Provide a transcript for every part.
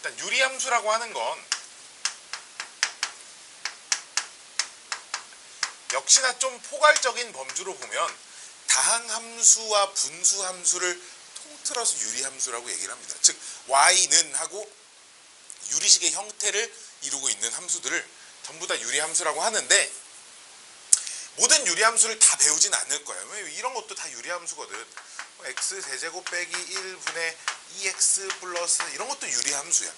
일단 유리함수라고 하는 건 역시나 좀 포괄적인 범주로 보면 다항함수와 분수함수를 통틀어서 유리함수라고 얘기를 합니다. 즉 y는 하고 유리식의 형태를 이루고 있는 함수들을 전부 다 유리함수라고 하는데 모든 유리함수를 다 배우진 않을 거예요. 왜 이런 것도 다 유리함수거든. x 세제곱 빼기 1분의 2x 플러스 이런 것도 유리함수야.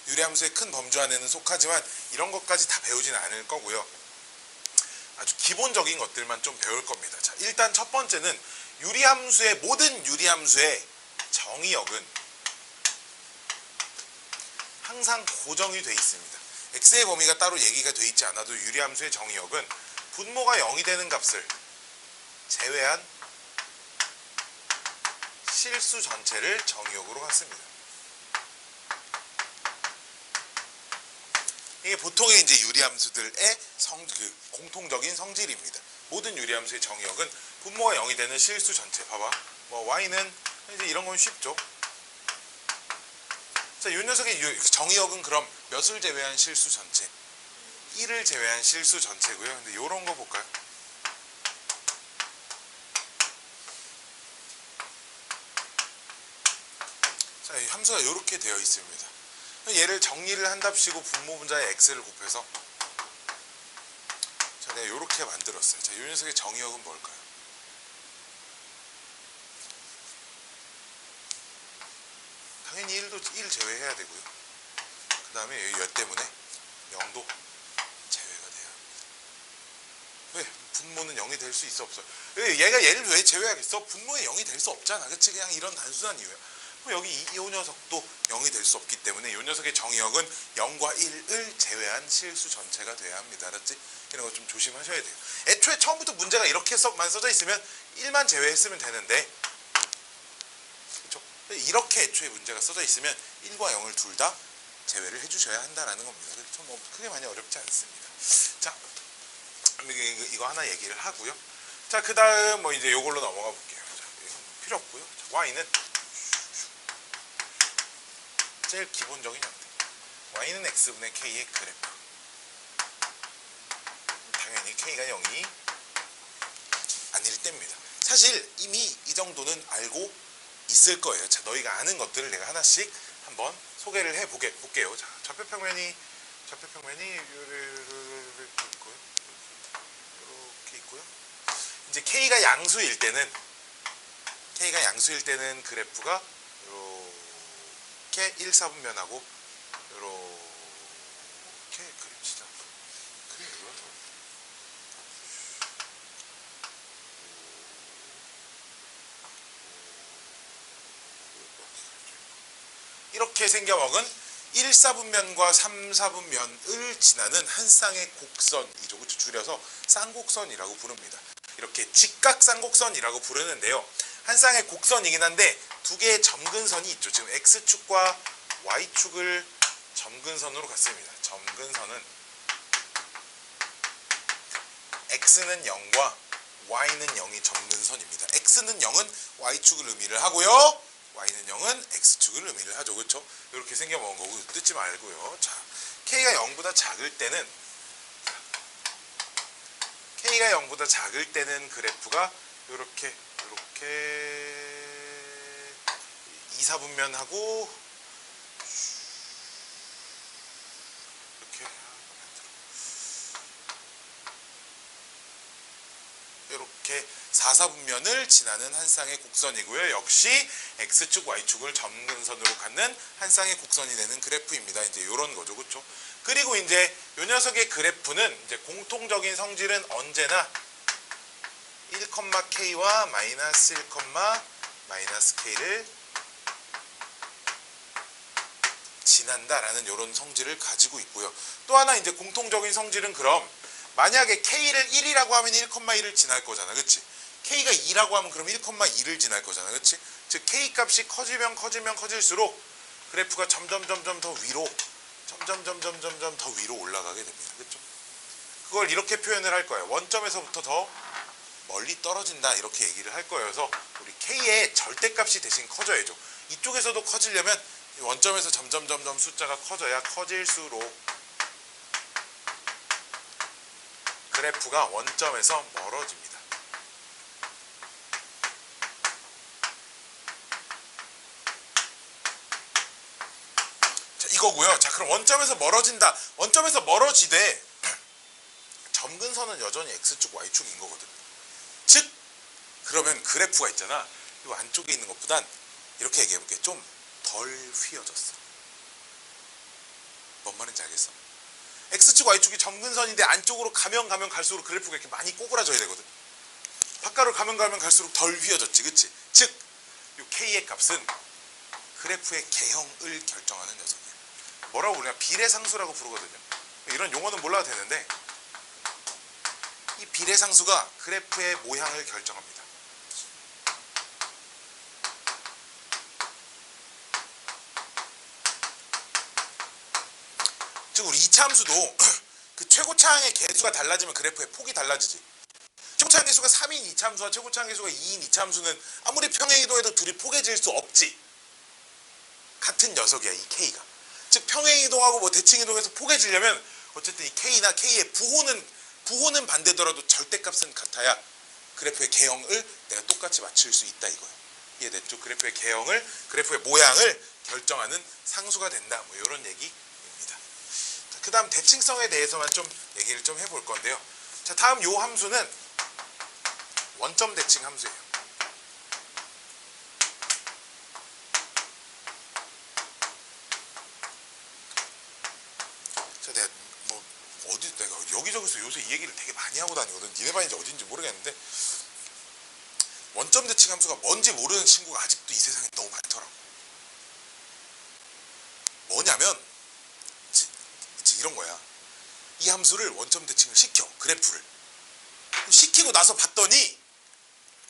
유리함수의 큰 범주 안에는 속하지만 이런 것까지 다 배우진 않을 거고요. 아주 기본적인 것들만 좀 배울 겁니다. 자, 일단 첫 번째는 유리함수의 모든 유리함수의 정의역은 항상 고정이 돼 있습니다. x의 범위가 따로 얘기가 돼 있지 않아도 유리함수의 정의역은 분모가 0이 되는 값을 제외한 실수 전체를 정의역으로 갖습니다. 이게 보통의 이제 유리함수들의 공통적인 성질입니다. 모든 유리함수의 정의역은 분모가 0이 되는 실수 전체. 봐봐. 뭐 y는 이제 이런 건 쉽죠. 자, 이 녀석의 정의역은 그럼 몇을 제외한 실수 전체? 1을 제외한 실수 전체고요. 근데 이런 거 볼까요? 자, 이 함수가 이렇게 되어 있습니다. 얘를 정리를 한답시고 분모 분자에 x를 곱해서 자, 내가 이렇게 만들었어요. 자, 이 녀석의 정의역은 뭘까요? 당연히 1 제외해야 되고요. 그 다음에 여기 몇 때문에 0도 제외가 돼야 합니다. 왜? 분모는 0이 될 수 있어 없어? 얘가 얘를 왜 제외하겠어? 분모에 0이 될 수 없잖아. 그치? 그냥 이런 단순한 이유야. 여기 이 녀석도 0이 될 수 없기 때문에 이 녀석의 정의역은 0과 1을 제외한 실수 전체가 돼야 합니다. 알았지? 이런 거 좀 조심하셔야 돼요. 애초에 처음부터 문제가 이렇게만 써져 있으면 1만 제외했으면 되는데 그렇죠? 이렇게 애초에 문제가 써져 있으면 1과 0을 둘 다 제외를 해주셔야 한다는 겁니다. 그래서 뭐 크게 많이 어렵지 않습니다. 자, 이거 하나 얘기를 하고요. 자, 그 다음 뭐 이제 이걸로 넘어가 볼게요. 자, 이건 필요 없고요. 자, y는 제일 기본적인 형태. y는 x분의 k의 그래프. 당연히 k가 0이 아닐 때입니다. 사실 이미 이 정도는 알고 있을 거예요. 자, 너희가 아는 것들을 내가 하나씩 한번 소개를 해볼게요. 자, 좌표평면이 이렇게 있고요. 이제 k가 양수일 때는 그래프가 이렇게 1사분면하고 이렇게 그립시다. 이렇게 생겨먹은 1사분면과 3사분면을 지나는 한 쌍의 곡선이죠. 그렇죠? 줄여서 쌍곡선이라고 부릅니다. 이렇게 직각쌍곡선이라고 부르는데요. 한 쌍의 곡선이긴 한데 두 개의 점근선이 있죠. 지금 x축과 y축을 점근선으로 갖습니다. 점근선은 x는 0과 y는 0이 점근선입니다. x는 0은 y축을 의미를 하고요. y는 0은 x축을 의미를 하죠. 그렇죠? 이렇게 생겨먹은 거고 뜯지 말고요. 자, k가 0보다 작을 때는 그래프가 이렇게 2사분면하고 이렇게 4사분면을 지나는 한 쌍의 곡선이고요. 역시 x축, y축을 점근선으로 갖는 한 쌍의 곡선이 되는 그래프입니다. 이제 이런 거죠, 그렇죠? 그리고 이제 이 녀석의 그래프는 이제 공통적인 성질은 언제나 1,k와 마이너스 1, 마이너스 k를 지난다라는 이런 성질을 가지고 있고요. 또 하나 이제 공통적인 성질은 그럼 만약에 k를 1이라고 하면 1,1을 지날 거잖아. 그치? k가 2라고 하면 그럼 1,2를 지날 거잖아. 그치? 즉 k 값이 커질수록 그래프가 점점 더 위로 올라가게 됩니다. 그렇죠? 그걸 이렇게 표현을 할 거예요. 원점에서부터 더 멀리 떨어진다 이렇게 얘기를 할 거예요. 그래서 우리 k의 절대값이 대신 커져야죠. 이쪽에서도 커지려면 원점에서 점점 숫자가 커져야 커질수록 그래프가 원점에서 멀어집니다. 자, 이거고요. 자, 그럼 원점에서 멀어진다. 원점에서 멀어지되 점근선은 여전히 X축, Y축인 거거든. 즉, 그러면 그래프가 있잖아. 이 안쪽에 있는 것보단 이렇게 얘기해볼게. 좀 덜 휘어졌어. 뭔 말인지 알겠어? X축, Y축이 점근선인데 안쪽으로 가면 갈수록 그래프가 이렇게 많이 꼬그라져야 되거든. 바깥으로 가면 갈수록 덜 휘어졌지, 그치? 즉, 이 K의 값은 그래프의 개형을 결정하는 녀석이야. 뭐라고 부르냐? 비례상수라고 부르거든요. 이런 용어는 몰라도 되는데 이 비례상수가 그래프의 모양을 결정합니다. 즉 우리 이차함수도 그 최고차항의 개수가 달라지면 그래프의 폭이 달라지지. 최고차항 개수가 3인 이차함수와 최고차항 개수가 2인 이차함수는 아무리 평행이동해도 둘이 포개질 수 없지. 같은 녀석이야, 이 K가. 즉 평행이동하고 뭐 대칭이동해서 포개지려면 어쨌든 이 K나 K의 부호는 반대더라도 절대값은 같아야 그래프의 개형을 내가 똑같이 맞출 수 있다 이거예요. 이해됐죠? 그래프의 개형을, 그래프의 모양을 결정하는 상수가 된다. 뭐 이런 얘기입니다. 그 다음 대칭성에 대해서만 좀 얘기를 좀 해볼 건데요. 자, 다음 요 함수는 원점 대칭 함수예요. 자, 내가 여기저기서 요새 이 얘기를 되게 많이 하고 다니거든. 니네 반인지 어딘지 모르겠는데 원점 대칭 함수가 뭔지 모르는 친구가 아직도 이 세상에 너무 많더라고. 뭐냐면 이런 거야. 이 함수를 원점 대칭을 시켜, 그래프를. 시키고 나서 봤더니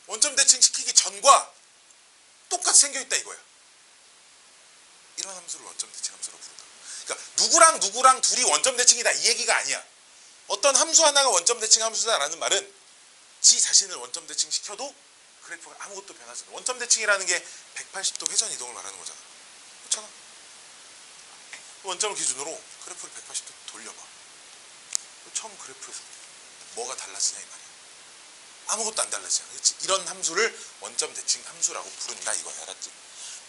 원점 대칭 시키기 전과 똑같이 생겨있다 이거야. 이런 함수를 원점 대칭 함수라고 부른다. 그러니까 누구랑 둘이 원점 대칭이다 이 얘기가 아니야. 어떤 함수 하나가 원점 대칭 함수다라는 말은 지 자신을 원점 대칭 시켜도 그래프가 아무것도 변하지 않아. 원점 대칭이라는 게 180도 회전 이동을 말하는 거잖아. 그렇잖아. 원점을 기준으로 그래프를 180도 돌려봐. 처음 그래프에서 뭐가 달라지냐 이 말이야. 아무것도 안 달라지잖아. 그렇지? 이런 함수를 원점 대칭 함수라고 부른다 이거야. 알았지?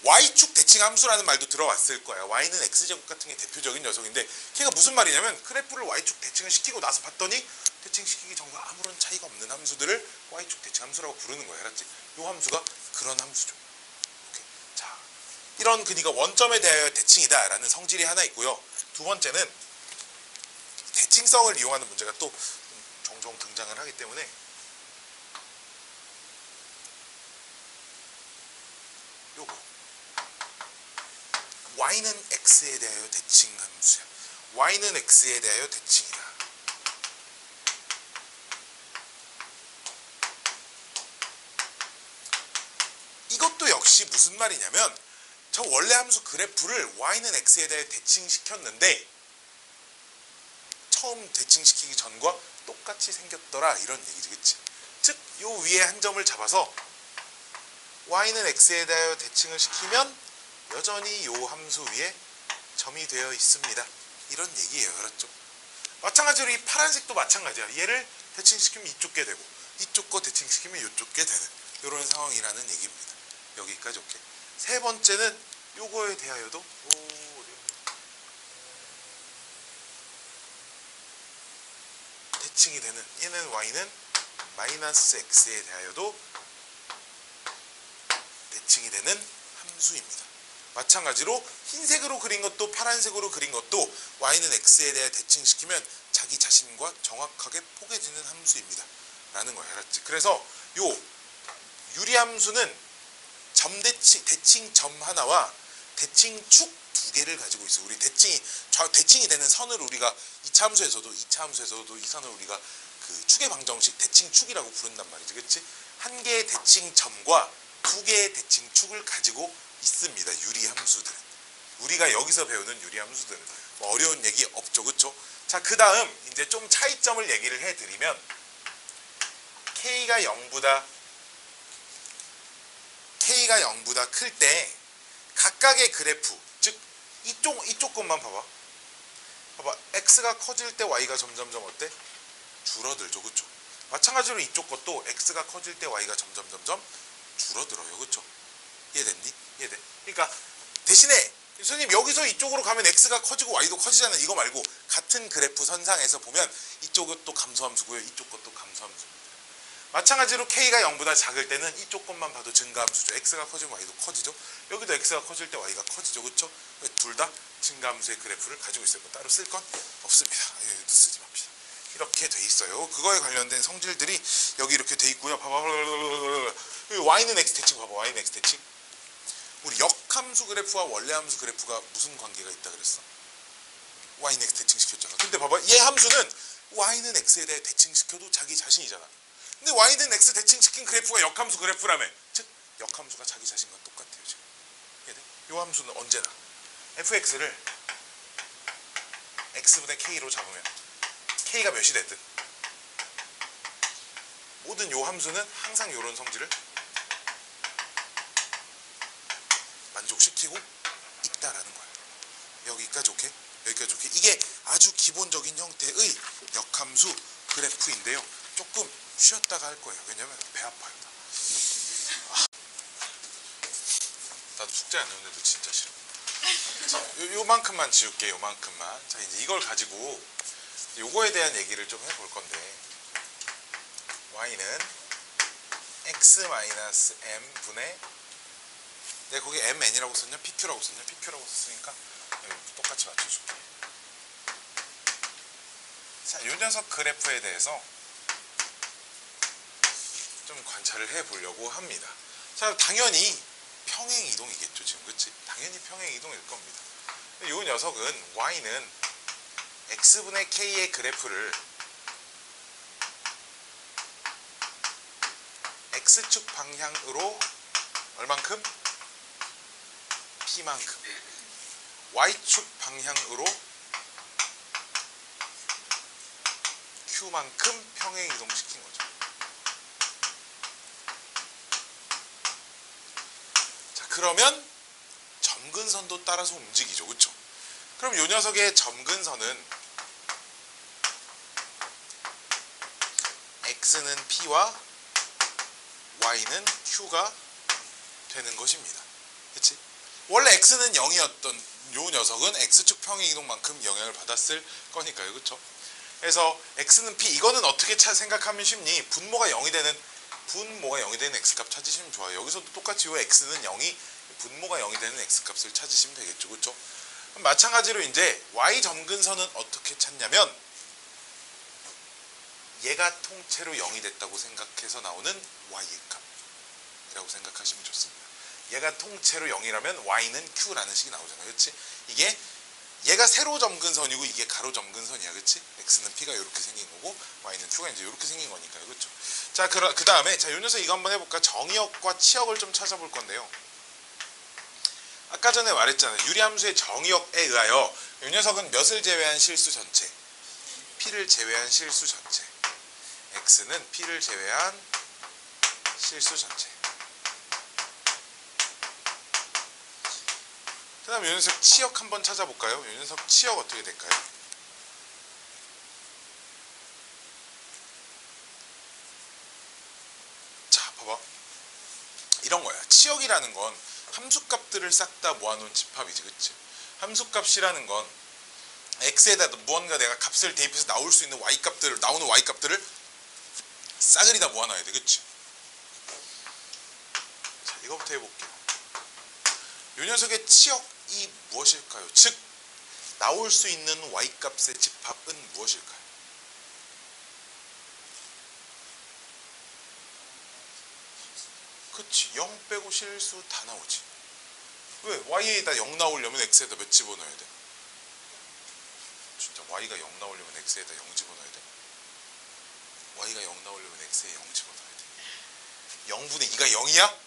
Y축 대칭 함수라는 말도 들어왔을 거야. Y는 X제곱 같은 게 대표적인 녀석인데 걔가 무슨 말이냐면 그래프를 Y축 대칭을 시키고 나서 봤더니 대칭시키기 전과 아무런 차이가 없는 함수들을 Y축 대칭 함수라고 부르는 거야. 알았지? 이 함수가 그런 함수죠. 오케이. 자, 이런 그니까 원점에 대하여 대칭이다 라는 성질이 하나 있고요. 두 번째는 대칭성을 이용하는 문제가 또 종종 등장을 하기 때문에 요거 Y는 X에 대하여 대칭 함수야. Y는 X에 대하여 대칭이다. 이것도 역시 무슨 말이냐면 저 원래 함수 그래프를 Y는 X에 대해 대칭시켰는데 처음 대칭시키기 전과 똑같이 생겼더라 이런 얘기지. 그치? 즉 요 위에 한 점을 잡아서 Y는 X에 대하여 대칭을 시키면 여전히 요 함수 위에 점이 되어 있습니다. 이런 얘기예요. 그렇죠? 마찬가지로 이 파란색도 마찬가지야. 얘를 대칭시키면 이쪽 게 되고 이쪽 거 대칭시키면 이쪽 게 되는 이런 상황이라는 얘기입니다. 여기까지 오케이. 세 번째는 요거에 대하여도 대칭이 되는 얘는 Y는 마이너스 X에 대하여도 대칭이 되는 함수입니다. 마찬가지로 흰색으로 그린 것도 파란색으로 그린 것도 Y는 X에 대해 대칭시키면 자기 자신과 정확하게 포개지는 함수입니다. 라는 거예요. 알았지? 그래서 요 유리함수는 대칭 점 하나와 대칭축 두 개를 가지고 있어요. 우리 대칭이 되는 선을 우리가 2차 함수에서도 이 선을 우리가 그 축의 방정식 대칭축이라고 부른단 말이지. 그치? 한 개의 대칭점과 두 개의 대칭축을 가지고 있습니다. 유리함수들은. 우리가 여기서 배우는 유리함수들은. 뭐 어려운 얘기 없죠. 그쵸? 자, 그 다음 이제 좀 차이점을 얘기를 해드리면 K가 0보다 클 때 각각의 그래프, 즉 이쪽 것만 봐봐. 봐봐. x가 커질 때 y가 점점점 어때? 줄어들죠. 그쵸? 마찬가지로 이쪽 것도 x가 커질 때 y가 점점점 줄어들어요. 그쵸? 이해됐니? 이해돼? 그러니까 대신에 선생님 여기서 이쪽으로 가면 x가 커지고 y도 커지잖아요. 이거 말고 같은 그래프 선상에서 보면 이쪽 것도 감소함수고요. 이쪽 것도 감소함수입니다. 마찬가지로 k가 0보다 작을 때는 이쪽 것만 봐도 증가함수죠. x가 커지면 y도 커지죠. 여기도 x가 커질 때 y가 커지죠. 그쵸? 둘 다 증가함수의 그래프를 가지고 있어요. 뭐 따로 쓸 건 없습니다. 여기도 쓰지 맙시다. 이렇게 돼 있어요. 그거에 관련된 성질들이 여기 이렇게 돼 있고요. 봐봐. y는 x 대칭 봐봐. y는 x 대칭. 우리 역함수 그래프와 원래함수 그래프가 무슨 관계가 있다 그랬어? y는 x 대칭시켰잖아. 근데 봐봐. 얘 함수는 y는 x에 대해 대칭시켜도 자기 자신이잖아. 근데 y는 x 대칭시킨 그래프가 역함수 그래프라며. 즉 역함수가 자기 자신과 똑같아요. 지금. 이해돼? 요 함수는 언제나 fx를 x분의 k로 잡으면 k가 몇이 됐든 모든 요 함수는 항상 요런 성질을 만족시키고 있다라는 거예요. 여기까지 오케이? 여기까지 오케이? 이게 아주 기본적인 형태의 역함수 그래프인데요. 조금 쉬었다가 할 거예요. 왜냐면 배 아파요. 나도 숙제 안 했는데도 진짜 싫어. 자, 요만큼만 지울게. 요만큼만. 자, 이제 이걸 가지고 요거에 대한 얘기를 좀 해볼 건데 y는 x-m 분의 내가 거기 mn이라고 썼냐? pq라고 썼냐? pq라고 썼으니까 똑같이 맞춰줄게. 자, 요 녀석 그래프에 대해서 좀 관찰을 해보려고 합니다. 자, 당연히 평행이동이겠죠. 지금 그치? 당연히 평행이동일 겁니다. 요 녀석은 y는 x분의 k의 그래프를 x축 방향으로 얼만큼? p만큼. y축 방향으로 q만큼 평행이동시킨 거죠. 자, 그러면 점근선도 따라서 움직이죠. 그쵸? 그럼 요 녀석의 점근선은 x는 p와 y는 q가 되는 것입니다. 그치? 원래 x는 0이었던 요 녀석은 x축 평행이동만큼 영향을 받았을 거니까요. 그쵸? 그래서 x는 p, 이거는 어떻게 생각하면 쉽니? 분모가 0이 되는 x값 찾으시면 좋아요. 여기서도 똑같이 요 x는 0이 분모가 0이 되는 x값을 찾으시면 되겠죠. 그쵸? 마찬가지로 이제 y 점근선은 어떻게 찾냐면 얘가 통째로 0이 됐다고 생각해서 나오는 y의 값이라고 생각하시면 좋습니다. 얘가 통째로 0이라면 y는 q라는 식이 나오잖아요. 그치? 이게 얘가 세로 점근선이고 이게 가로 점근선이야. 그치? x는 p가 이렇게 생긴 거고 y는 q가 이제 이렇게 생긴 거니까요. 그쵸? 자, 그 다음에 자, 요 녀석 이거 한번 해볼까? 정의역과 치역을 좀 찾아볼 건데요. 아까 전에 말했잖아요. 유리함수의 정의역에 의하여 이 녀석은 몇을 제외한 실수 전체? p를 제외한 실수 전체. x는 p를 제외한 실수 전체. 그 다음에 이 녀석 치역 한번 찾아볼까요? 이 녀석 치역 어떻게 될까요? 자, 봐봐. 이런 거야. 치역이라는 건 함수값들을 싹 다 모아놓은 집합이지. 그치? 함수값이라는 건 x에다 무언가 내가 값을 대입해서 나올 수 있는 나오는 y값들을 싸그리 다 모아놔야 돼. 그치? 자, 이거부터 해볼게요. 이 녀석의 치역이 무엇일까요? 즉, 나올 수 있는 y값의 집합은 무엇일까요? 그치, 0 빼고 실수 다 나오지. 왜? y에다 0 나오려면 x에다 몇 집어넣어야 돼? 진짜 y가 0 나오려면 x에다 0 집어넣어야 돼? y가 0 나오려면 x에 0 집어넣어야 돼. 0분의 2가 0이야?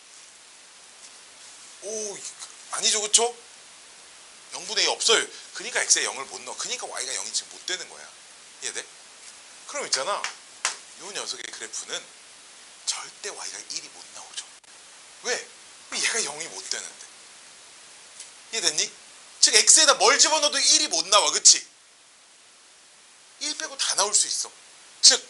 오, 아니죠. 그쵸? 0분의 2 없어요. 그러니까 x에 0을 못 넣어. 그러니까 y가 0이 지금 못 되는 거야. 이해돼? 그럼 있잖아, 요 녀석의 그래프는 절대 y가 1이 못 나오죠. 왜? 얘가 0이 못 되는데. 이해됐니? 즉 x에다 뭘 집어넣어도 1이 못 나와. 그치? 1 빼고 다 나올 수 있어. 즉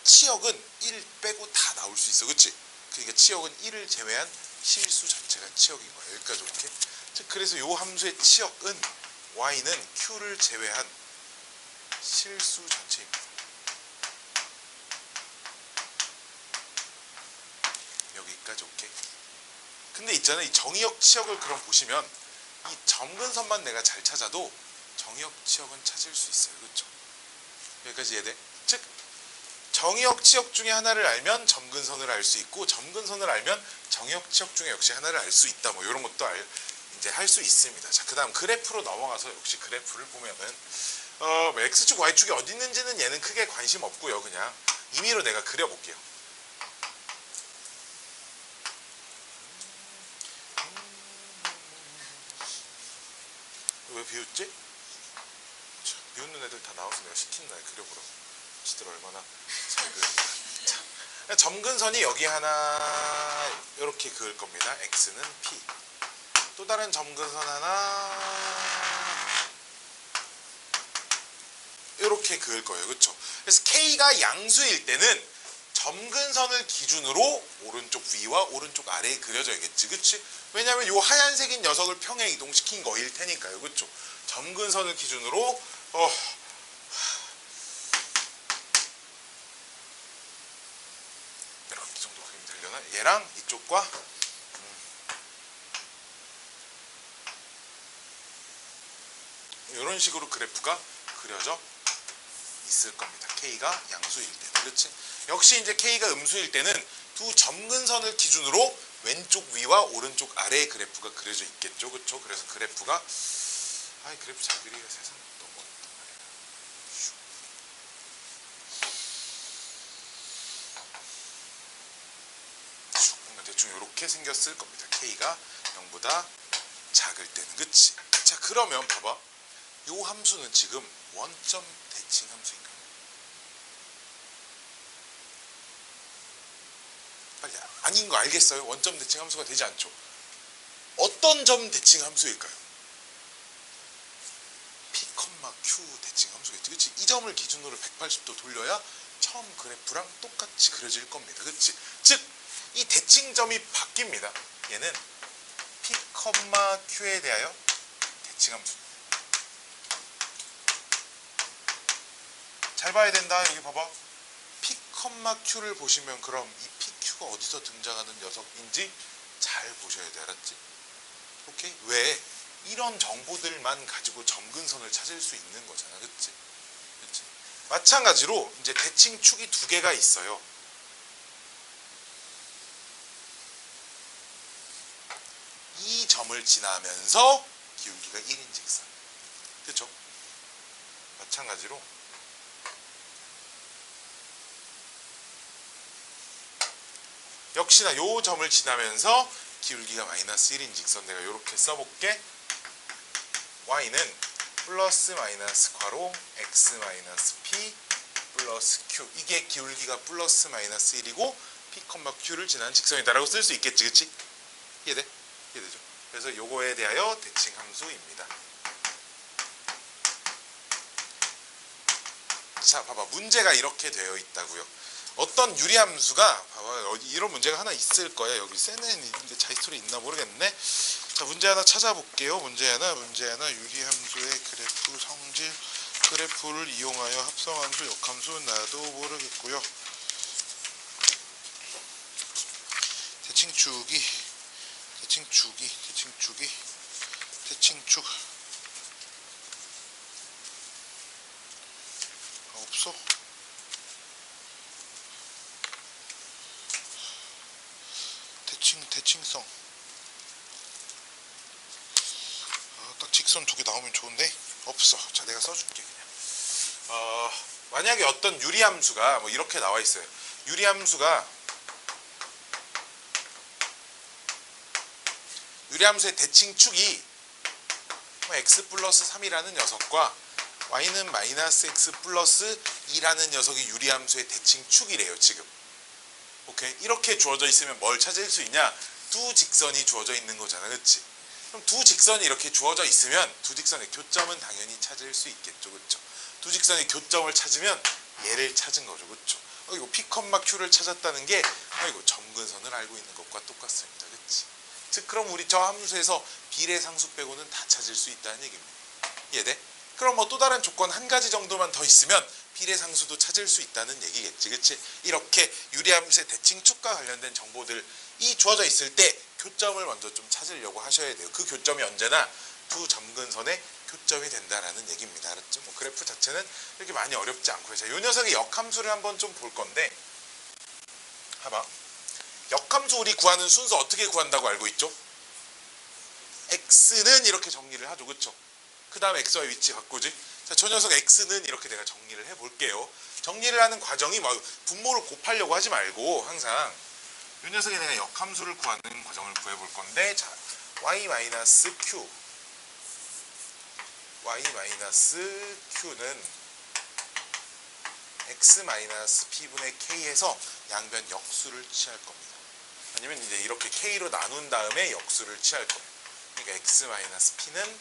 치역은 1 빼고 다 나올 수 있어. 그치? 그러니까 치역은 1을 제외한 실수 자체가 치역인 거야. 여기까지 이렇게. 즉 그래서 요 함수의 치역은 y는 q를 제외한 실수 자체입니다. 여기까지 오케이. 근데 있잖아요. 이 정의역 치역을 그럼 보시면 이 점근선만 내가 잘 찾아도 정의역 치역은 찾을 수 있어요. 그렇죠? 여기까지 이해돼? 즉 정의역 치역 중에 하나를 알면 점근선을 알 수 있고 점근선을 알면 정의역 치역 중에 역시 하나를 알 수 있다. 뭐 이런 것도 이제 할 수 있습니다. 자, 그다음 그래프로 넘어가서 역시 그래프를 보면은 x축, y축이 어디 있는지는 얘는 크게 관심 없고요. 그냥 임의로 내가 그려볼게요. 왜 비웃지? 자, 비웃는 애들 다 나와서 내가 시킨 날 그려보라고. 지들 얼마나 잘 그렸나. 자, 점근선이 여기 하나 이렇게 그을 겁니다. x는 p. 또 다른 점근선 하나 이렇게 그을 거예요. 그렇죠? 그래서 k가 양수일 때는 점근선을 기준으로 오른쪽 위와 오른쪽 아래에 그려져야겠지. 그치? 왜냐면 요 하얀색인 녀석을 평행 이동시킨 거일 테니까요. 그쵸? 점근선을 기준으로 이렇게 정도 그림 되려나? 얘랑 이쪽과 이런 식으로 그래프가 그려져 있을 겁니다. k가 양수일 때는. 그렇지? 역시 이제 k가 음수일 때는 두 점근선을 기준으로 왼쪽 위와 오른쪽 아래의 그래프가 그려져 있겠죠. 그렇죠? 그래서 그래프가 그래프 잘 그리기가 세상 너무 어렵단 말이에요. 뭔가 대충 이렇게 생겼을 겁니다. k가 0보다 작을 때는. 그치? 자, 그러면 봐봐. 요 함수는 지금 원점 대칭 함수인가요? 빨리 아닌 거 알겠어요? 원점 대칭 함수가 되지 않죠. 어떤 점 대칭 함수일까요? P, Q 대칭 함수겠지. 그치? 이 점을 기준으로 180도 돌려야 처음 그래프랑 똑같이 그려질 겁니다. 그치? 즉, 이 대칭점이 바뀝니다. 얘는 P, Q에 대하여 대칭 함수. 잘 봐야 된다. 여기 봐봐. P, Q를 보시면 그럼 이 PQ가 어디서 등장하는 녀석인지 잘 보셔야 돼. 알았지? 오케이? 왜? 이런 정보들만 가지고 점근선을 찾을 수 있는 거잖아. 그치? 그치? 마찬가지로 이제 대칭축이 두 개가 있어요. 이 점을 지나면서 기울기가 1인 직선. 그쵸? 마찬가지로 역시나 요 점을 지나면서 기울기가 마이너스 1인 직선. 내가 이렇게 써볼게. y는 플러스 마이너스 괄호 x 마이너스 p 플러스 q. 이게 기울기가 플러스 마이너스 1이고 p, q를 지나는 직선이다라고 쓸 수 있겠지. 그치? 이해돼? 이해되죠? 그래서 요거에 대하여 대칭 함수입니다. 자, 봐봐. 문제가 이렇게 되어 있다고요. 어떤 유리함수가 봐봐. 이런 문제가 하나 있을 거야. 여기 세는 있는데 자이스토리 있나 모르겠네. 자, 문제 하나 찾아볼게요. 문제 하나 유리함수의 그래프 성질 그래프를 이용하여 합성함수 역함수 나도 모르겠고요. 대칭축 없어. 대칭성. 딱 직선 두 개 나오면 좋은데 없어. 자, 내가 써줄게 그냥. 만약에 어떤 유리함수가 뭐 이렇게 나와 있어요. 유리함수의 대칭축이 x 플러스 3이라는 녀석과 y는 마이너스 x 플러스 2라는 녀석이 유리함수의 대칭축이래요. 지금. 오케이? 이렇게 주어져 있으면 뭘 찾을 수 있냐? 두 직선이 주어져 있는 거잖아. 그치? 그럼 두 직선이 이렇게 주어져 있으면 두 직선의 교점은 당연히 찾을 수 있겠죠. 그렇죠? 두 직선의 교점을 찾으면 얘를 찾은 거죠. 그렇죠? 이거 P, Q를 찾았다는 게 이거 점근선을 알고 있는 것과 똑같습니다. 그렇지? 즉 그럼 우리 저 함수에서 비례상수 빼고는 다 찾을 수 있다는 얘기입니다. 이해돼? 그럼 뭐 또 다른 조건 한 가지 정도만 더 있으면 비례상수도 찾을 수 있다는 얘기겠지. 그치? 이렇게 유리함수의 대칭축과 관련된 정보들이 주어져 있을 때 교점을 먼저 좀 찾으려고 하셔야 돼요. 그 교점이 언제나 두 점근선의 교점이 된다라는 얘기입니다. 알았죠? 뭐 그래프 자체는 이렇게 많이 어렵지 않고요. 자, 이 녀석의 역함수를 한번 좀 볼 건데, 봐봐. 역함수 우리 구하는 순서 어떻게 구한다고 알고 있죠? x는 이렇게 정리를 하죠. 그쵸? 그 다음 x와 위치 바꾸지. 자, 저 녀석 x는 이렇게 내가 정리를 해볼게요. 정리를 하는 과정이 뭐 분모를 곱하려고 하지 말고 항상 이 녀석에 내가 역함수를 구하는 과정을 구해볼 건데, 자, y-q y-q는 x-p분의 k에서 양변 역수를 취할 겁니다. 아니면 이제 이렇게 k로 나눈 다음에 역수를 취할 거예요. 그러니까 x-p는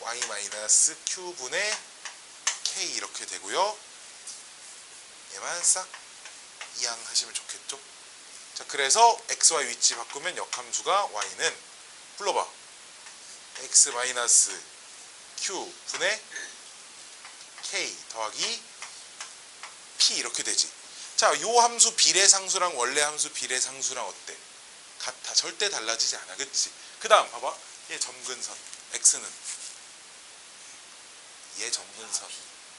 y-q분의 k 이렇게 되고요. 얘만 싹 이항하시면 좋겠죠. 자, 그래서 x와 위치 바꾸면 역함수가 y는 불러봐. x-q분의 k 더하기 p 이렇게 되지. 자, 요 함수 비례상수랑 원래 함수 비례상수랑 어때? 같아. 절대 달라지지 않아. 그치? 그 다음 봐봐. 얘 점근선 x는 얘 점근선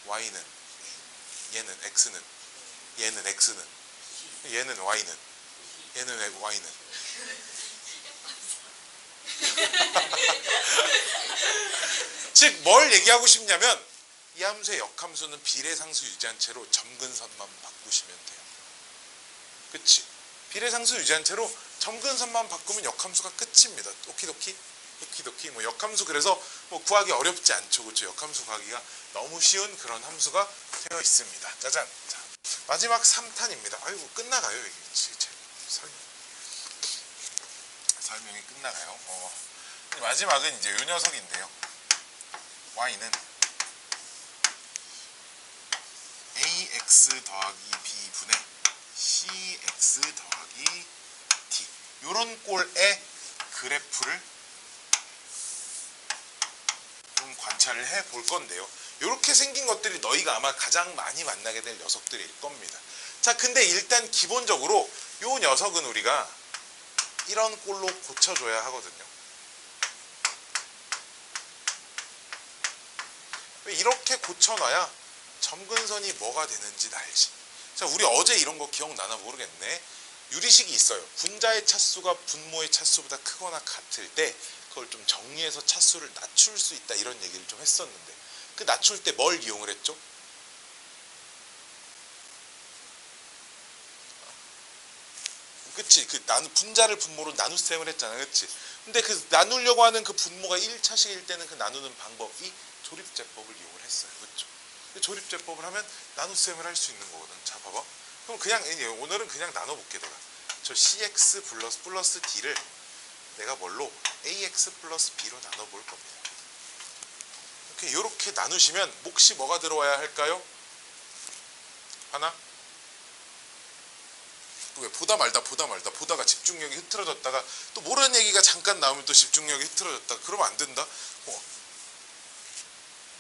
y는 얘는 x는 얘는 x는 얘는 y는 얘는 y는 즉 뭘 얘기하고 싶냐면 이 함수의 역함수는 비례상수 유지한 채로 점근선만 바꾸시면 돼요. 그치? 비례상수 유지한 채로 점근선만 바꾸면 역함수가 끝입니다. 오키도키? 오키도키. 뭐 역함수 그래서 뭐 구하기 어렵지 않죠. 그렇죠? 역함수 구하기가 너무 쉬운 그런 함수가 되어 있습니다. 짜잔. 자, 마지막 3탄입니다. 아이고 끝나가요. 이게 설명이 끝나가요. 마지막은 이제 요 녀석인데요. y는 ax 더하기 b분의 cx 더하기 t 요런 꼴의 그래프를 좀 관찰을 해 볼 건데요. 이렇게 생긴 것들이 너희가 아마 가장 많이 만나게 될 녀석들일 겁니다. 자, 근데 일단 기본적으로 요 녀석은 우리가 이런 꼴로 고쳐줘야 하거든요. 이렇게 고쳐놔야 점근선이 뭐가 되는지 알지. 자, 우리 어제 이런 거 기억나나 모르겠네. 유리식이 있어요. 분자의 차수가 분모의 차수보다 크거나 같을 때 그걸 좀 정리해서 차수를 낮출 수 있다 이런 얘기를 좀 했었는데, 그 낮출 때 뭘 이용을 했죠? 그치? 그 분자를 분모로 나눗셈을 했잖아. 그치? 근데 그 나누려고 하는 그 분모가 1차식일 때는 그 나누는 방법이 조립제법을 이용을 했어요. 그쵸? 조립제법을 하면 나눗셈을 할 수 있는 거거든. 자, 봐봐. 그럼 그냥 오늘은 그냥 나눠볼게. 내가 저 cx 플러스 d를 내가 뭘로 ax 플러스 b로 나눠볼 겁니다. 이렇게 나누시면 몫이 뭐가 들어와야 할까요? 하나? 왜 보다 말다 보다가 집중력이 흐트러졌다가 또 모르는 얘기가 잠깐 나오면 또 집중력이 흐트러졌다가 그러면 안 된다.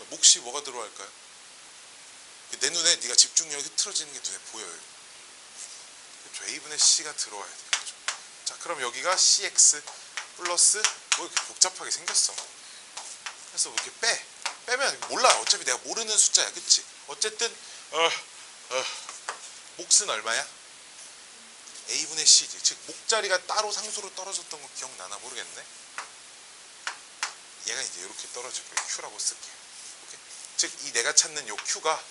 몫이 뭐가 들어갈까요? 내 눈에 네가 집중력이 흐트러지는 게 눈에 보여요. A분의 C가 들어와야 되겠죠. 자, 그럼 여기가 CX 플러스 뭐 이렇게 복잡하게 생겼어. 그래서 뭐 이렇게 빼면 몰라. 어차피 내가 모르는 숫자야. 그치? 어쨌든 몫은 얼마야? A분의 C지. 즉 목자리가 따로 상수로 떨어졌던 거 기억나나 모르겠네. 얘가 이제 이렇게 떨어질 거예요. Q라고 쓸게요. 오케이? 즉 이 내가 찾는 요 Q가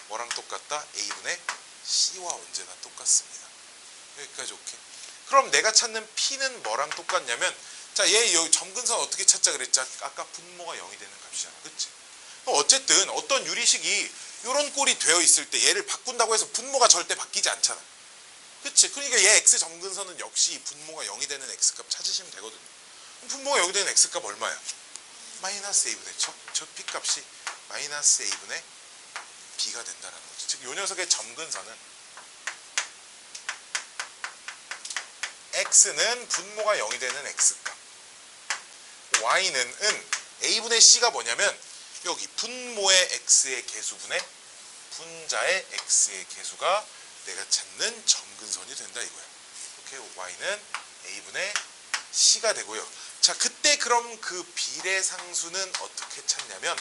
뭐랑 똑같다? A분의 C와 언제나 똑같습니다. 여기까지 오케이. 그럼 내가 찾는 P는 뭐랑 똑같냐면, 자, 얘 여기 점근선 어떻게 찾자 그랬지? 아까 분모가 0이 되는 값이잖아. 그치? 어쨌든 어떤 유리식이 이런 꼴이 되어 있을 때 얘를 바꾼다고 해서 분모가 절대 바뀌지 않잖아. 그치? 그러니까 얘 x 점근선은 역시 분모가 0이 되는 x값 찾으시면 되거든요. 분모가 여기 되는 x값 얼마야? 마이너스 a분의 저 p값이 마이너스 a분의 b가 된다는 거지. 즉 이 녀석의 점근선은 x는 분모가 0이 되는 x값, y는 a분의 c가 뭐냐면 여기 분모의 x의 개수분의 분자의 x의 개수가 내가 찾는 점근선이 된다 이거야. 이렇게 y는 a분의 c가 되고요. 자, 그때 그럼 그 비례상수는 어떻게 찾냐면,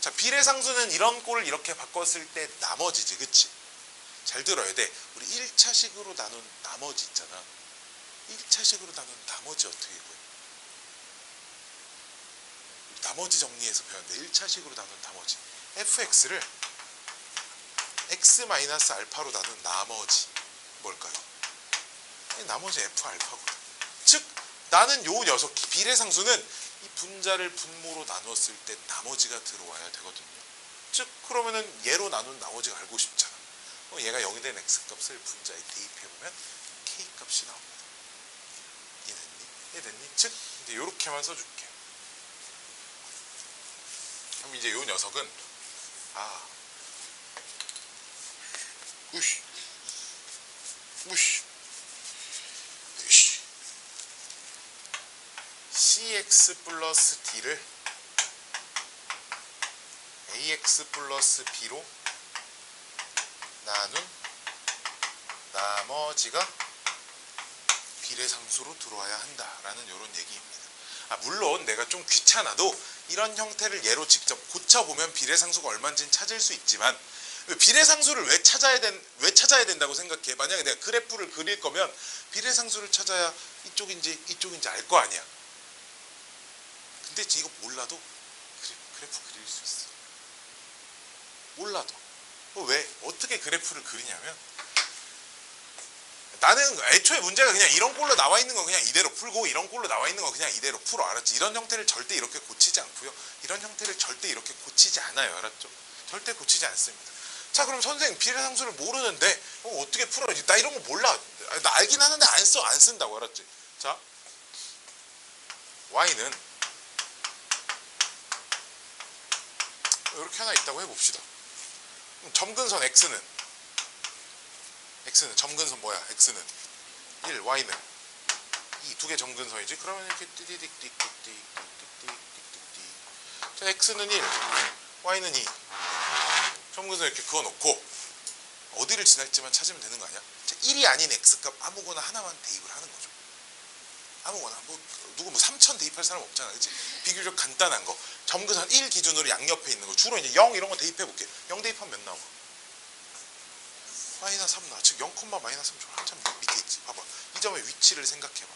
자, 비례상수는 이런 꼴을 이렇게 바꿨을 때 나머지지, 그치? 잘 들어야 돼. 우리 1차식으로 나눈 나머지 있잖아. 1차식으로 나눈 나머지 어떻게 구해? 나머지 정리해서 배웠는데 1차식으로 나눈 나머지 fx를 x-알파로 나눈 나머지 뭘까요? 나머지 f-알파거든. 즉 나는 요 녀석 비례상수는 이 분자를 분모로 나눴을 때 나머지가 들어와야 되거든요. 즉 그러면은 얘로 나눈 나머지가 알고 싶잖아. 얘가 0이 된 x값을 분자에 대입해보면 k값이 나옵니다. 이해됐니? 이해됐니? 즉 이제 요렇게만 써줄게. 그럼 이제 요 녀석은 우쉬 cx 플러스 d를 ax 플러스 b로 나눈 나머지가 비례상수로 들어와야 한다라는 이런 얘기입니다. 물론 내가 좀 귀찮아도 이런 형태를 얘로 직접 고쳐보면 비례상수가 얼마인지는 찾을 수 있지만, 비례상수를 왜 찾아야 된다고 생각해? 만약에 내가 그래프를 그릴 거면 비례상수를 찾아야 이쪽인지 알 거 아니야. 근데 이거 몰라도 그래프 그릴 수 있어. 몰라도. 왜? 어떻게 그래프를 그리냐면, 나는 애초에 문제가 그냥 이런 꼴로 나와 있는 거 그냥 이대로 풀고 이런 꼴로 나와 있는 거 그냥 이대로 풀어. 알았지? 이런 형태를 절대 이렇게 고치지 않고요. 이런 형태를 절대 이렇게 고치지 않아요. 알았죠? 절대 고치지 않습니다. 자, 그럼 선생님 비례상수를 모르는데 어떻게 풀어? 나 이런 거 몰라. 나 알긴 하는데 안 쓴다고. 알았지? 자, y는 이렇게 하나 있다고 해봅시다. 그럼 점근선 x는 점근선 뭐야? x는 1, y는 2, 두 개 점근선이지. 그러면 이렇게 띠디딕. 자, x는 1, y는 2. 점근선 이렇게 그어놓고 어디를 지날지만 찾으면 되는 거 아니야? 자, 1이 아닌 x값 아무거나 하나만 대입을 하는 거죠. 아무거나. 누구 3,000 대입할 사람 없잖아. 그치? 비교적 간단한 거. 점근선 1 기준으로 양옆에 있는 거. 주로 이제 0 이런 거 대입해볼게. 0 대입하면 몇 나와? 마이너스 3 나와. 즉 0, 마이너스 3 한참 밑에 있지. 봐봐. 이 점의 위치를 생각해봐.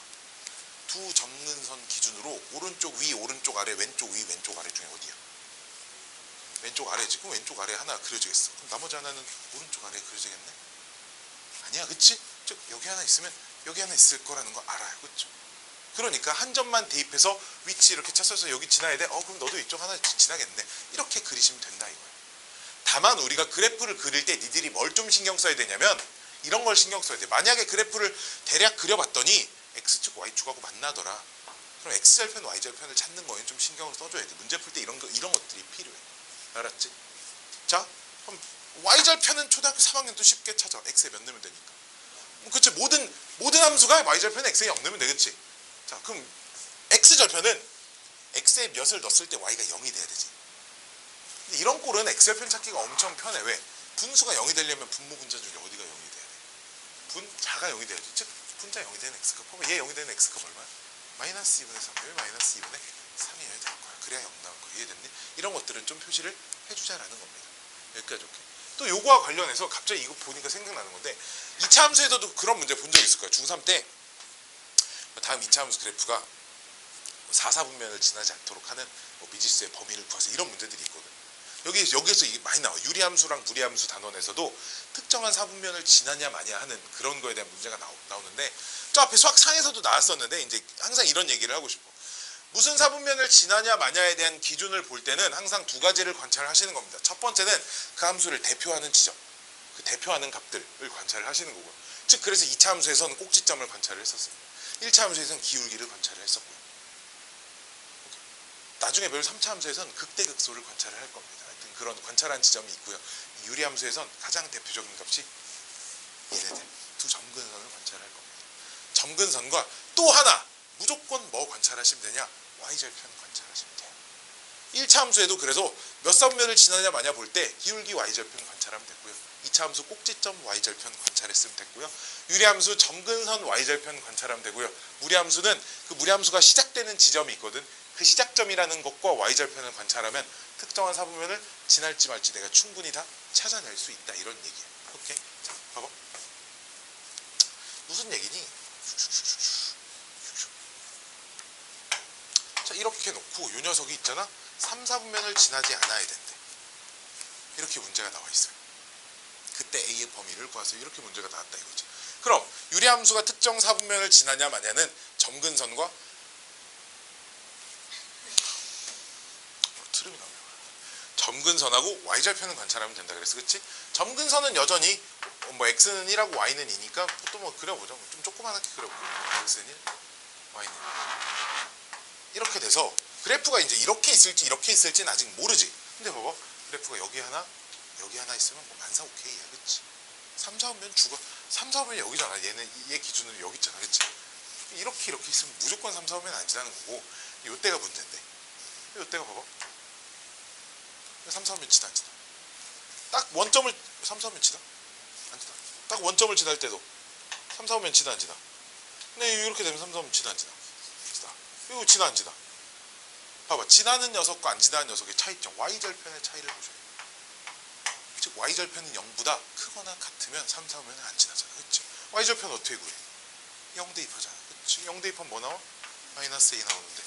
두 점근선 기준으로 오른쪽 위, 오른쪽 아래, 왼쪽 위, 왼쪽 아래 중에 어디야? 왼쪽 아래지. 그럼 왼쪽 아래 하나 그려지겠어. 그럼 나머지 하나는 오른쪽 아래에 그려지겠네? 아니야, 그치? 즉 여기 하나 있으면 여기 하나 있을 거라는 거 알아요. 그쵸? 그러니까 한 점만 대입해서 위치 이렇게 찾아서 여기 지나야 돼? 그럼 너도 이쪽 하나 지나겠네. 이렇게 그리시면 된다 이거예요. 다만 우리가 그래프를 그릴 때 니들이 뭘 좀 신경 써야 되냐면 이런 걸 신경 써야 돼. 만약에 그래프를 대략 그려봤더니 x축, y축하고 만나더라. 그럼 x절편, y절편을 찾는 거에 좀 신경을 써줘야 돼. 문제 풀 때 이런 것들이 필요해. 알았지? 자, 그럼 y절편은 초등학교 3학년도 쉽게 찾아. x에 몇 넣으면 되니까. 그치? 모든 함수가 y절편에 x에 0 넣으면 되겠지? 자, 그럼 x절편은 x에 몇을 넣었을 때 y가 0이 돼야 되지. 근데 이런 꼴은 x절편 찾기가 엄청 편해. 왜? 분수가 0이 되려면 분모 분자 중에 어디가 0이 돼야 돼? 분자가 0이 돼야지. 즉 분자 0이 되는 x값. 그럼 얘 0이 되는 x값 얼마야? 마이너스 2분의 3. 여기 마이너스 2분의 3이어야 될 거야. 그래야 0 나올 거야. 이해됐니? 이런 것들은 좀 표시를 해주자라는 겁니다. 여기까지 오케이. 또 요거와 관련해서 갑자기 이거 보니까 생각나는 건데 2차 함수에서도 그런 문제 본 적 있을 거야. 중3 때 다음 2차 함수 그래프가 4사분면을 지나지 않도록 하는 미지수의 범위를 구하세요. 이런 문제들이 있거든. 여기에서 이게 많이 나와. 유리함수랑 무리함수 단원에서도 특정한 사분면을 지나냐 마냐 하는 그런 거에 대한 문제가 나오는데 저 앞에 수학상에서도 나왔었는데 이제 항상 이런 얘기를 하고 싶어. 무슨 사분면을 지나냐 마냐에 대한 기준을 볼 때는 항상 두 가지를 관찰하시는 겁니다. 첫 번째는 그 함수를 대표하는 지점, 그 대표하는 값들을 관찰을 하시는 거고요. 즉 그래서 2차 함수에서는 꼭지점을 관찰을 했었습니다. 1차 함수에서는 기울기를 관찰을 했었고요. 나중에 별 3차 함수에서는 극대극소를 관찰을 할 겁니다. 하여튼 그런 관찰한 지점이 있고요. 이 유리함수에선 가장 대표적인 값이 얘네들 두 점근선을 관찰할 겁니다. 점근선과 또 하나 무조건 뭐 관찰하시면 되냐? y절편 관찰하시면 돼요. 1차 함수에도 그래서 몇 사분면을 지나냐 마냐 볼 때 기울기 y절편 관찰하면 됐고요. 2차 함수 꼭지점 y절편 관찰했으면 됐고요. 유리함수 점근선 y절편 관찰하면 되고요. 무리함수는 그 무리함수가 시작되는 지점이 있거든. 그 시작점이라는 것과 y절편을 관찰하면 특정한 사분면을 지날지 말지 내가 충분히 다 찾아낼 수 있다. 이런 얘기야. 오케이? 자, 봐봐. 무슨 얘기니? 자, 이렇게 해놓고 요 녀석이 있잖아. 3, 4분면을 지나지 않아야 된대. 이렇게 문제가 나와 있어요. 그때 A의 범위를 구하세요. 이렇게 문제가 나왔다 이거지. 그럼 유리함수가 특정 4분면을 지나냐 마냐는 점근선과 트름이 나오네. 점근선하고 y절편을 관찰하면 된다 그랬어. 그치? 점근선은 여전히 뭐 x는 1하고 y는 2니까 또 뭐 그려보죠. 좀 조그맣게 그려보고 x는 1, y는 2. 이렇게 돼서 그래프가 이제 이렇게 있을지는 아직 모르지. 근데 봐봐. 그래프가 여기 하나 있으면 뭐 만사오케이야. 그치? 3, 4분면 죽어. 3, 4분면 여기잖아. 얘 기준으로 여기 있잖아. 그치? 이렇게 있으면 무조건 3, 4분면 안 지나는 거고 요때가 문제인데. 요때가 봐봐. 3, 4분면 지나 안 지나? 딱 원점을 3, 4분면 지나? 안 지나. 딱 원점을 지날 때도 3, 4분면 지나 안 지나? 근데 이렇게 되면 3, 4분면 지나 안 지나? 지나. 이거 지나 안 지나? 봐봐. 지나는 녀석과 안 지나는 녀석의 차이점. y절편의 차이를 보셔야 돼요. 즉 y절편은 0보다 크거나 같으면 3, 4분면은 안 지나잖아. 그치? y절편 어떻게 구해? 0 대입하잖아. 그치? 0 대입하면 뭐 나와? 마이너스 A 나오는데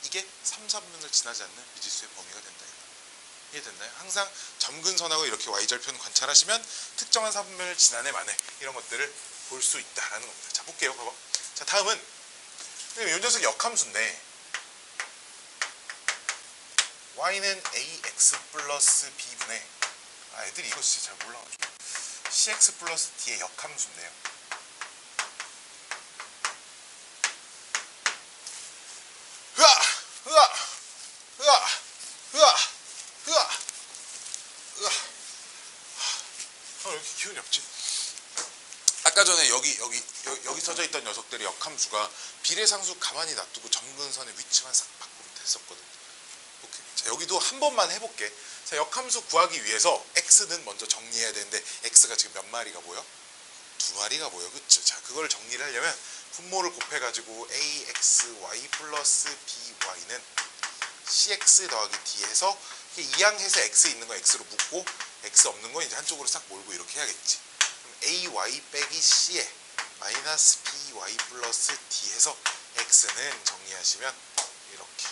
이게 3, 4분면을 지나지 않는 미지수의 범위가 된다. 이해됐나요? 항상 점근선하고 이렇게 y절편 관찰하시면 특정한 4분면을 지나네 마네 이런 것들을 볼 수 있다라는 겁니다. 자, 볼게요. 봐봐. 자, 다음은 이 녀석 역함수인데 y는 ax 플러스 b분의 애들이 이거 진짜 잘 몰라가지고 cx 플러스 d의 역함수인데요. 이렇게 기운이 없지. 아까 전에 여기 써져 있던 녀석들의 역함수가 비례상수 가만히 놔두고 점근선의 위치만 싹 바꾸면 됐었거든. 오케이. 자, 여기도 한 번만 해볼게. 자, 역함수 구하기 위해서 x는 먼저 정리해야 되는데 x가 지금 몇 마리가 보여? 2마리가 보여. 그쵸? 자, 그걸 정리를 하려면 분모를 곱해가지고 axy 플러스 by는 cx 더하기 d 해서 이항해서 x 있는 거 x로 묶고 x 없는 거 이제 한쪽으로 싹 몰고 이렇게 해야겠지. 그럼 ay 빼기 c에 마이너스 by 플러스 d 해서 x는 정리하시면 이렇게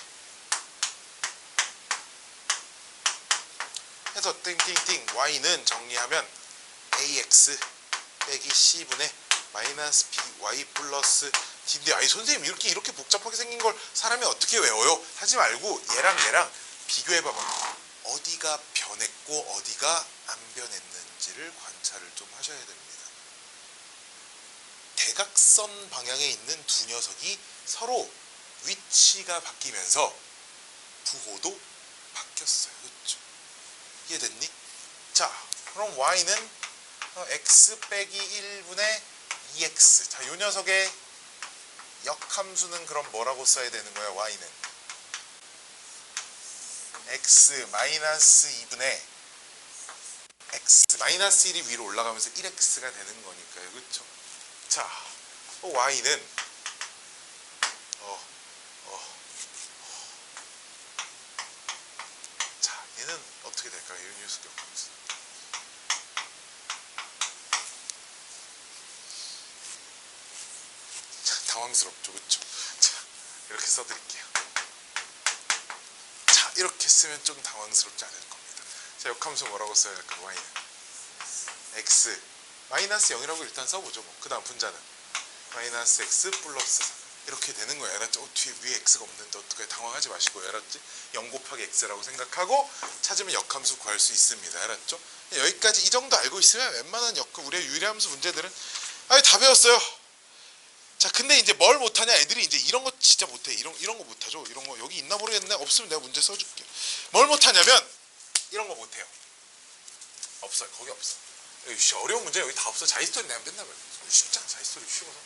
해서 띵띵띵 y는 정리하면 ax 빼기 c분의 마이너스 by 플러스 d인데 아니 선생님 이렇게 복잡하게 생긴 걸 사람이 어떻게 외워요? 하지 말고 얘랑 비교해봐봐. 어디가 변했고 어디가 안 변했는지를 관찰을 좀 하셔야 됩니다. 대각선 방향에 있는 두 녀석이 서로 위치가 바뀌면서 부호도 바뀌었어요. 그렇죠? 이해됐니? 자, 그럼 y는 x 빼기 1분의 2x. 자, 요 녀석의 역함수는 그럼 뭐라고 써야 되는 거야? y는 x 마이너스 2분의 x 마이너스 1이 위로 올라가면서 1x가 되는 거니까요. 그렇죠? 자, y는 자, 얘는 어떻게 될까요? 이 녀석 역함수. 자, 당황스럽죠. 그렇죠? 자, 이렇게 써드릴게요. 자, 이렇게 쓰면 좀 당황스럽지 않을 겁니다. 자, 역함수 뭐라고 써야 할까? y는 x 마이너스 0이라고 일단 써보죠. 뭐. 그 다음 분자는 마이너스 x 플러스 3 이렇게 되는 거야. 알았지? 뒤에 위에 x가 없는데 어떻게 당황하지 마시고요. 알았지? 0 곱하기 x라고 생각하고 찾으면 역함수 구할 수 있습니다. 알았죠? 여기까지 이 정도 알고 있으면 웬만한 우리의 유리함수 문제들은 다 배웠어요. 자, 근데 이제 뭘 못하냐? 애들이 이제 이런 거 진짜 못해. 이런 거 못하죠. 이런 거 여기 있나 모르겠네. 없으면 내가 문제 써줄게. 뭘 못하냐면 이런 거 못해요. 없어요. 거기 없어. 여기 어려운 문제 여기 다 없어. 자이스토리 내면 된다 말이야. 쉽잖아. 자이스토리 쉬워서.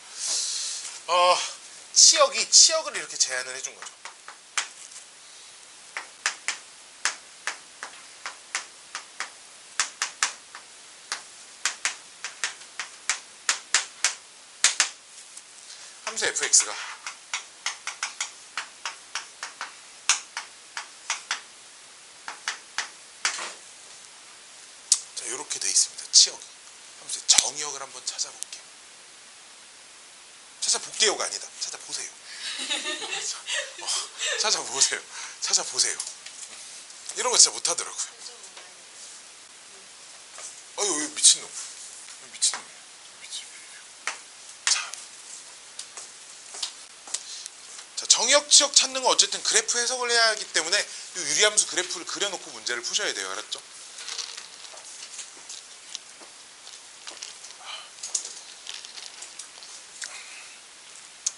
치역을 이렇게 제안을 해준 거죠. 함수 fx가 자, 이렇게 돼 있습니다. 치역이. 함수의 정역을 한번 찾아볼게요. 찾아볼게요가 아니다. 찾아보세요. 찾아보세요. 찾아보세요. 이런 거 진짜 못하더라고요. 어휴, 미친놈. 미친놈이야. 자, 정역, 치역 찾는 건 어쨌든 그래프 해석을 해야 하기 때문에 이 유리함수 그래프를 그려놓고 문제를 푸셔야 돼요. 알았죠?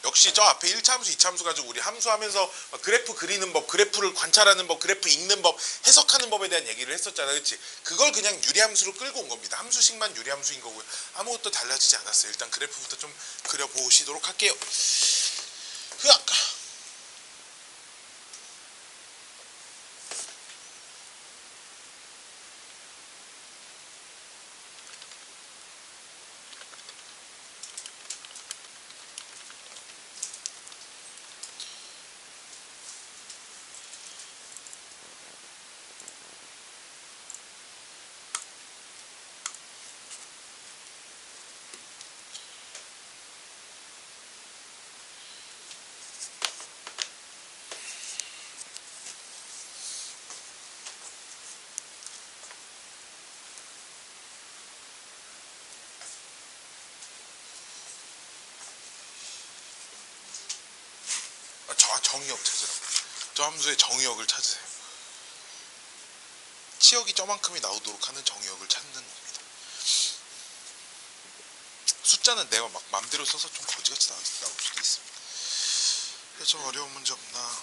역시 저 앞에 1차 함수, 2차 함수 가지고 우리 함수하면서 그래프 그리는 법, 그래프를 관찰하는 법, 그래프 읽는 법, 해석하는 법에 대한 얘기를 했었잖아. 그렇지? 그걸 그냥 유리함수로 끌고 온 겁니다. 함수식만 유리함수인 거고요. 아무것도 달라지지 않았어요. 일단 그래프부터 좀 그려보시도록 할게요. 흐악! 정의역 찾으라고. 저 함수의 정의역을 찾으세요. 치역이 저만큼이 나오도록 하는 정의역을 찾는 겁니다. 숫자는 내가 막 맘대로 써서 좀 거지같이 나올 수도 있습니다. 좀 어려운 문제 없나?